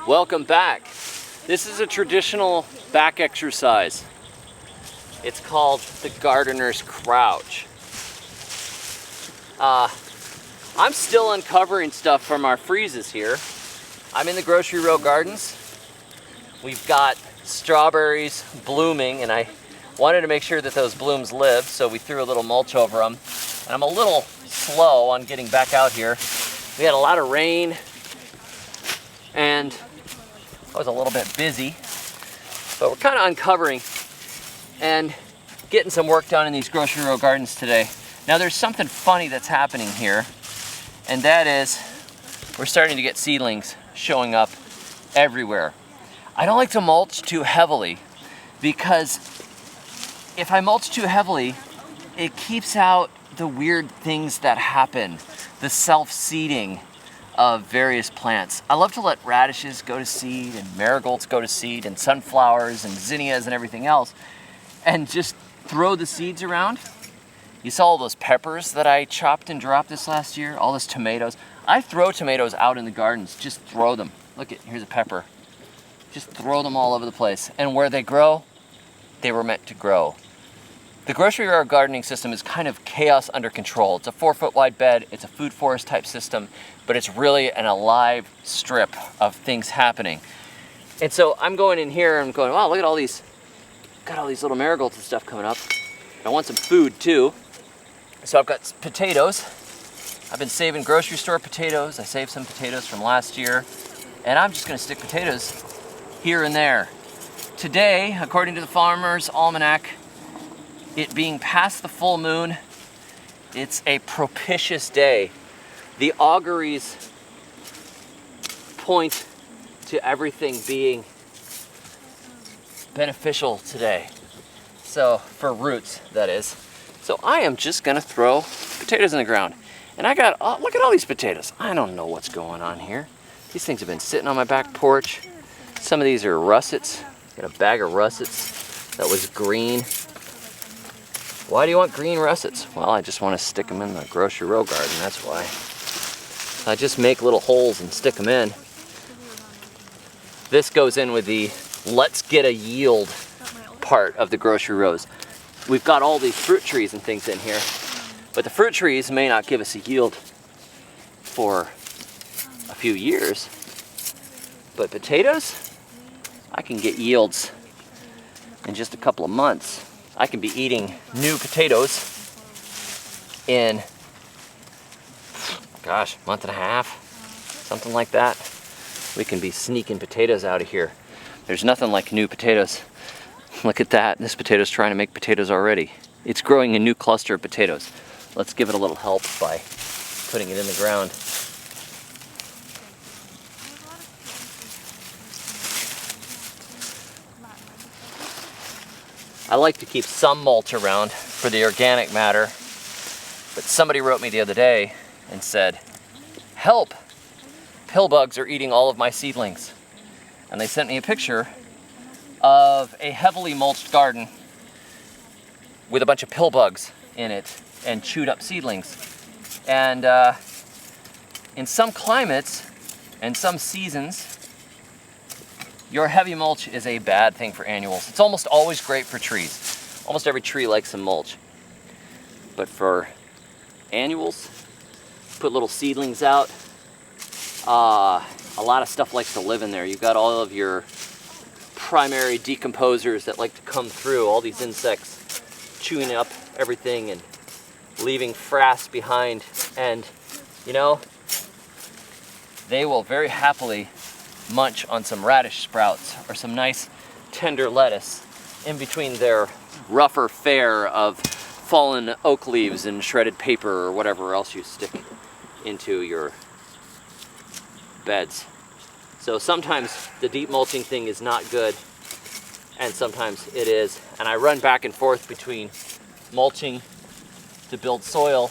Welcome back. This is a traditional back exercise. It's called the gardener's crouch. I'm still uncovering stuff from our freezes here. I'm in the grocery row gardens. We've got strawberries blooming, and I wanted to make sure that those blooms lived, so we threw a little mulch over them. And I'm a little slow on getting back out here. We had a lot of rain, and I was a little bit busy, but we're kind of uncovering and getting some work done in these grocery row gardens today. Now there's something funny that's happening here, and that is we're starting to get seedlings showing up everywhere. I don't like to mulch too heavily because if I mulch too heavily, it keeps out the weird things that happen, the self-seeding of various plants. I love to let radishes go to seed and marigolds go to seed and sunflowers and zinnias and everything else and just throw the seeds around. You saw all those peppers that I chopped and dropped this last year, all those tomatoes. I throw tomatoes out in the gardens, just throw them. Look, here's a pepper. Just throw them all over the place. And where they grow, they were meant to grow. The grocery row gardening system is kind of chaos under control. It's a 4-foot wide bed, it's a food forest type system, but it's really an alive strip of things happening. And so I'm going in here and I'm going, wow, look at all these, got all these little marigolds and stuff coming up. I want some food too. So I've got potatoes. I've been saving grocery store potatoes. I saved some potatoes from last year, and I'm just gonna stick potatoes here and there. Today, according to the Farmer's Almanac, it being past the full moon, it's a propitious day. The auguries point to everything being beneficial today. So, for roots, that is. So I am just gonna throw potatoes in the ground. And I got, oh, look at all these potatoes. I don't know what's going on here. These things have been sitting on my back porch. Some of these are russets. Got a bag of russets that was green. Why do you want green russets? Well, I just want to stick them in the grocery row garden, that's why. I just make little holes and stick them in. This goes in with the let's get a yield part of the grocery rows. We've got all these fruit trees and things in here, but the fruit trees may not give us a yield for a few years. But potatoes, I can get yields in just a couple of months. I can be eating new potatoes in, gosh, month and a half, something like that. We can be sneaking potatoes out of here. There's nothing like new potatoes. Look at that, this potato's trying to make potatoes already. It's growing a new cluster of potatoes. Let's give it a little help by putting it in the ground. I like to keep some mulch around for the organic matter, but somebody wrote me the other day and said, help, pill bugs are eating all of my seedlings. And they sent me a picture of a heavily mulched garden with a bunch of pill bugs in it and chewed up seedlings. And in some climates and some seasons, your heavy mulch is a bad thing for annuals. It's almost always great for trees. Almost every tree likes some mulch. But for annuals, put little seedlings out. A lot of stuff likes to live in there. You've got all of your primary decomposers that like to come through, all these insects chewing up everything and leaving frass behind. And, you know, they will very happily munch on some radish sprouts or some nice tender lettuce in between their rougher fare of fallen oak leaves and shredded paper or whatever else you stick into your beds. So sometimes the deep mulching thing is not good, and sometimes it is. And I run back and forth between mulching to build soil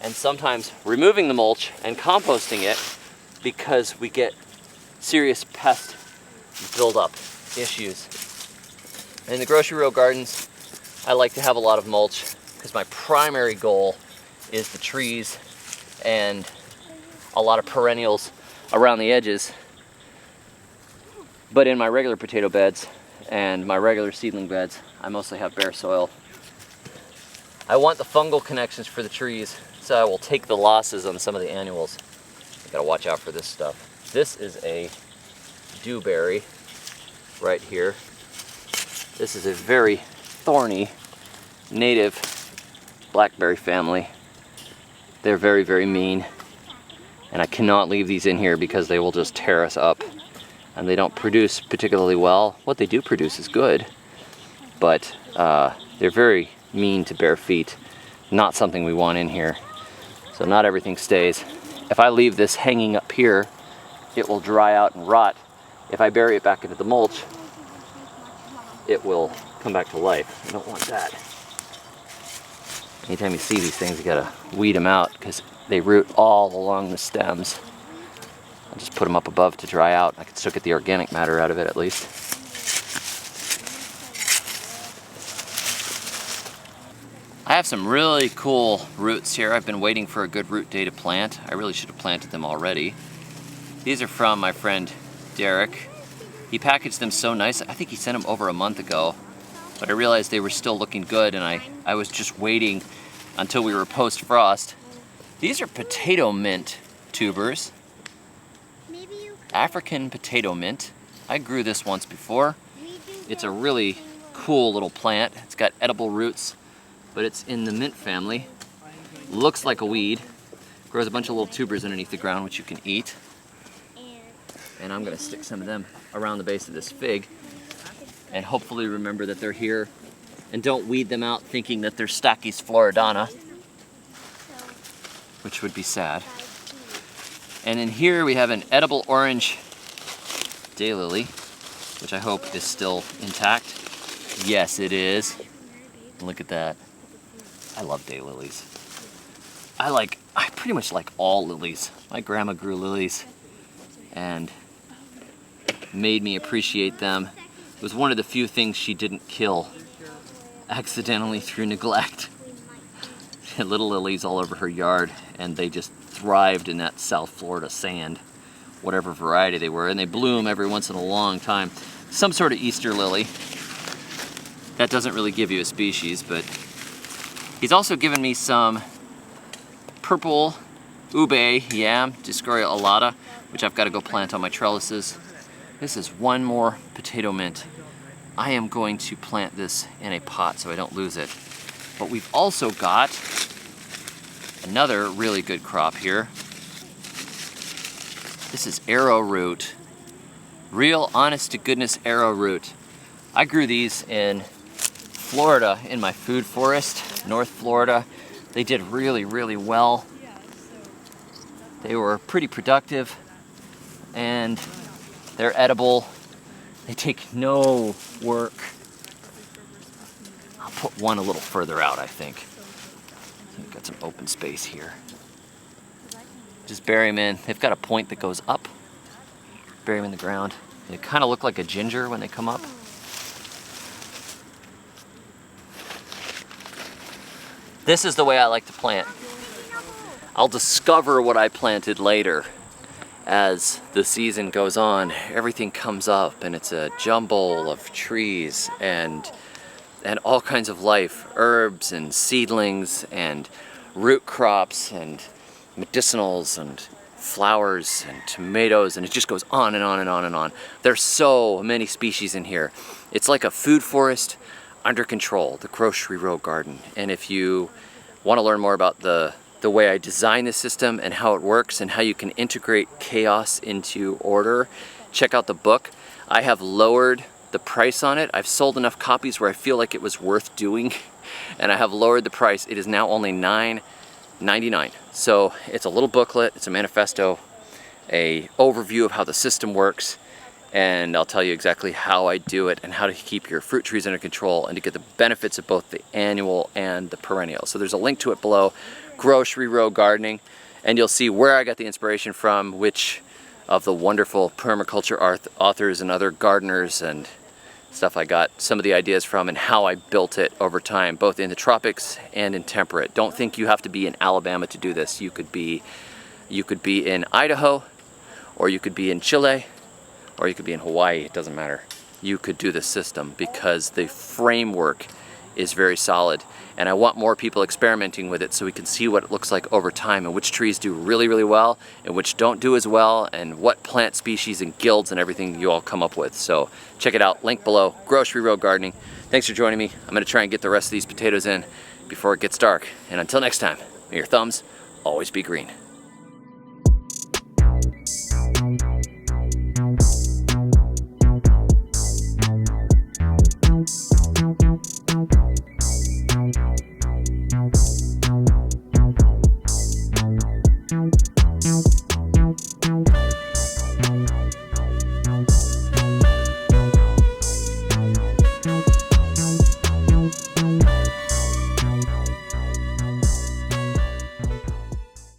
and sometimes removing the mulch and composting it because we get serious pest buildup issues. In the grocery row gardens, I like to have a lot of mulch because my primary goal is the trees and a lot of perennials around the edges. But in my regular potato beds and my regular seedling beds, I mostly have bare soil. I want the fungal connections for the trees, so I will take the losses on some of the annuals. You gotta watch out for this stuff. This is a dewberry right here. This is a very thorny native blackberry family. They're very, very mean, and I cannot leave these in here because they will just tear us up. And they don't produce particularly well. What they do produce is good, but they're very mean to bare feet. Not something we want in here. So not everything stays. If I leave this hanging up here, it will dry out and rot. If I bury it back into the mulch, it will come back to life. I don't want that. Anytime you see these things, you gotta weed them out because they root all along the stems. I'll just put them up above to dry out. I can still get the organic matter out of it at least. I have some really cool roots here. I've been waiting for a good root day to plant. I really should have planted them already. These are from my friend Derek. He packaged them so nice. I think he sent them over a month ago, but I realized they were still looking good, and I was just waiting until we were post-frost. These are potato mint tubers. African potato mint. I grew this once before. It's a really cool little plant. It's got edible roots, but it's in the mint family. Looks like a weed. Grows a bunch of little tubers underneath the ground, which you can eat. And I'm gonna stick some of them around the base of this fig and hopefully remember that they're here, and don't weed them out thinking that they're Stachys floridana, which would be sad. And in here we have an edible orange daylily, which I hope is still intact. Yes, it is. Look at that. I love daylilies. I pretty much like all lilies. My grandma grew lilies and made me appreciate them. It was one of the few things she didn't kill accidentally through neglect. She had little lilies all over her yard, and they just thrived in that South Florida sand, whatever variety they were, and they bloom every once in a long time. Some sort of Easter lily. That doesn't really give you a species, but he's also given me some purple ube yam, Discoria alata, which I've got to go plant on my trellises. This is one more potato mint. I am going to plant this in a pot so I don't lose it. But we've also got another really good crop here. This is arrowroot. Real honest to goodness arrowroot. I grew these in Florida in my food forest, North Florida. They did really, really well. They were pretty productive and they're edible. They take no work. I'll put one a little further out, I think. We've got some open space here. Just bury them in. They've got a point that goes up. Bury them in the ground. They kind of look like a ginger when they come up. This is the way I like to plant. I'll discover what I planted later. As the season goes on, everything comes up and it's a jumble of trees and all kinds of life, herbs and seedlings and root crops and medicinals and flowers and tomatoes, and it just goes on and on and on and on. There's so many species in here. It's like a food forest under control, the grocery row garden. And if you want to learn more about the way I design the system and how it works and how you can integrate chaos into order, check out the book. I have lowered the price on it. I've sold enough copies where I feel like it was worth doing, and I have lowered the price. It is now only $9.99. So it's a little booklet, it's a manifesto, a overview of how the system works, and I'll tell you exactly how I do it and how to keep your fruit trees under control and to get the benefits of both the annual and the perennial. So there's a link to it below, Grocery Row Gardening, and you'll see where I got the inspiration from, which of the wonderful permaculture authors and other gardeners and stuff I got some of the ideas from, and how I built it over time, both in the tropics and in temperate. Don't think you have to be in Alabama to do this. You could be in Idaho, or you could be in Chile, or you could be in Hawaii, it doesn't matter. You could do this system because the framework is very solid. And I want more people experimenting with it so we can see what it looks like over time and which trees do really, really well and which don't do as well, and what plant species and guilds and everything you all come up with. So check it out, link below, Grocery Road Gardening. Thanks for joining me. I'm gonna try and get the rest of these potatoes in before it gets dark. And until next time, may your thumbs always be green.